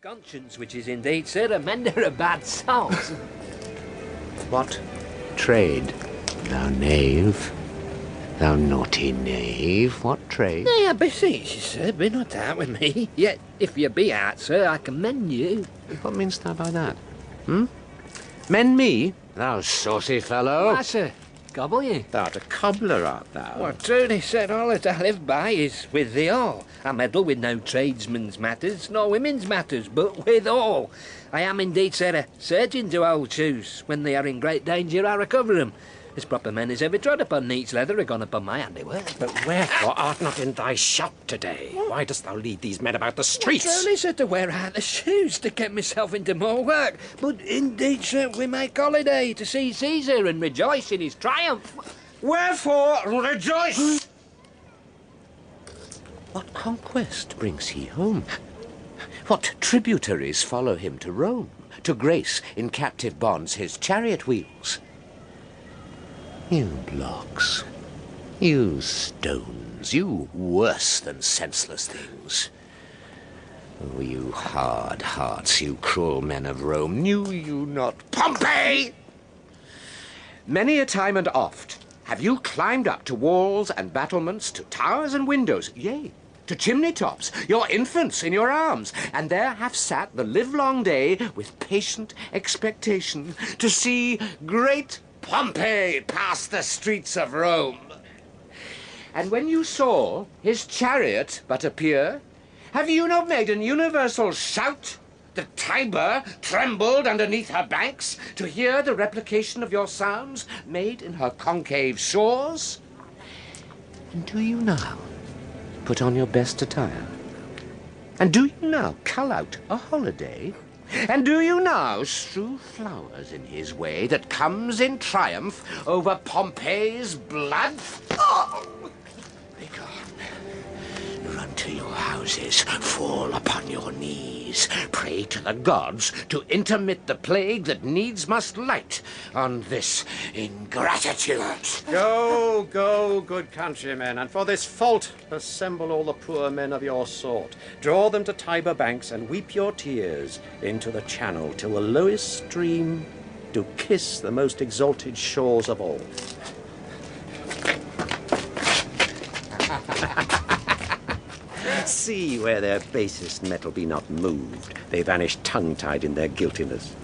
Conscience, which is indeed, sir, a mender of bad souls. What trade, thou knave? Thou naughty knave, what trade? Nay, I beseech you, sir, be not out with me. Yet, if you be out, sir, I commend you. What meanst thou by that? Mend me, thou saucy fellow? Why, sir, gobble you. Thou'rt a cobbler, art thou? Well, truly, sir, all that I live by is with thee all. I meddle with no tradesmen's matters, nor women's matters, but with all. I am indeed, sir, a surgeon to old shoes. When they are in great danger, I recover them. As proper men as ever trod upon neat's leather are gone upon my handiwork. But wherefore art not in thy shop today? Why dost thou lead these men about the streets? Well, truly, sir, to wear out the shoes, to get myself into more work. But indeed, sir, we make holiday to see Caesar and rejoice in his triumph. Wherefore rejoice? What conquest brings he home? What tributaries follow him to Rome, to grace in captive bonds his chariot wheels? You blocks, you stones, you worse than senseless things. Oh, you hard hearts, you cruel men of Rome, knew you not Pompey? Many a time and oft have you climbed up to walls and battlements, to towers and windows, yea, to chimney tops, your infants in your arms, and there have sat the livelong day with patient expectation to see great Pompey pass the streets of Rome. And when you saw his chariot but appear, have you not made an universal shout? The Tiber trembled underneath her banks to hear the replication of your sounds made in her concave shores? And do you now put on your best attire? And do you now cull out a holiday? And do you now strew flowers in his way that comes in triumph over Pompey's blood? Oh! Begone. Run to your houses, fall upon your knees, pray to the gods to intermit the plague that needs must light on this ingratitude. Go, go, good countrymen, and for this fault assemble all the poor men of your sort. Draw them to Tiber banks and weep your tears into the channel till the lowest stream do kiss the most exalted shores of all. See where their basest metal be not moved. They vanish tongue-tied in their guiltiness.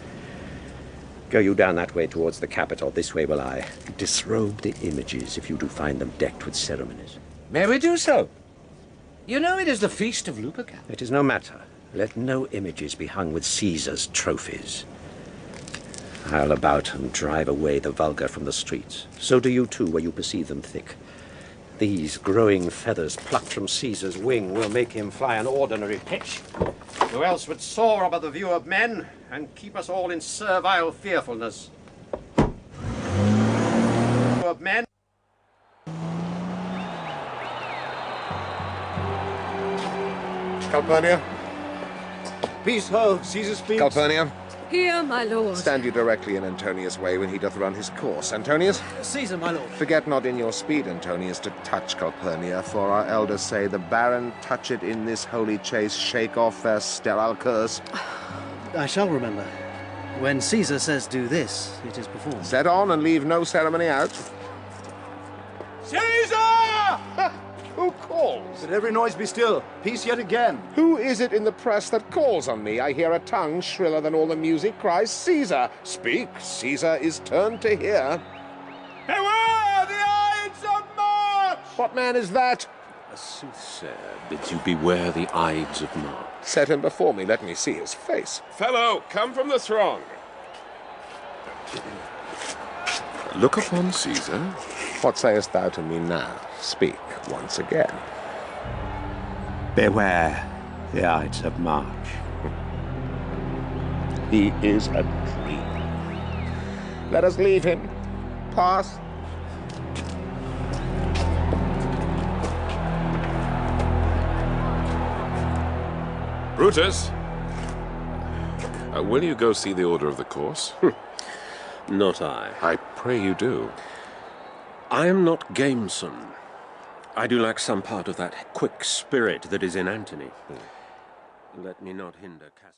Go you down that way towards the Capitol. This way will I disrobe the images if you do find them decked with ceremonies. May we do so? You know it is the feast of Lupercal. It is no matter. Let no images be hung with Caesar's trophies. I'll about and drive away the vulgar from the streets. So do you too, where you perceive them thick. These growing feathers plucked from Caesar's wing will make him fly an ordinary pitch. Who else would soar above the view of men and keep us all in servile fearfulness? Of men. Calpurnia? Peace, ho, Caesar speaks. Calpurnia, Here, my lord. stand you directly in Antonius' way when he doth run his course. Antonius, Caesar, my lord. forget not in your speed, Antonius, to touch Calpurnia, for our elders say the baron touch it in this holy chase, shake off their sterile curse. I shall remember. When Caesar says do this, it is performed. Set on and leave no ceremony out. Caesar! Who calls? Let every noise be still. Peace yet again. Who is it in the press that calls on me? I hear a tongue shriller than all the music cries, Caesar! Speak, Caesar is turned to hear. Beware the Ides of March! What man is that? A soothsayer bids you beware the Ides of March. Set him before me, let me see his face. Fellow, come from the throng. Look upon Caesar. What sayest thou to me now? Speak once again. Beware the Ides of March. He is a dream. Let us leave him. Pass. Brutus! Will you go see the order of the course? Not I. I pray you do. I am not gamesome. I do lack some part of that quick spirit that is in Antony. Let me not hinder Cass.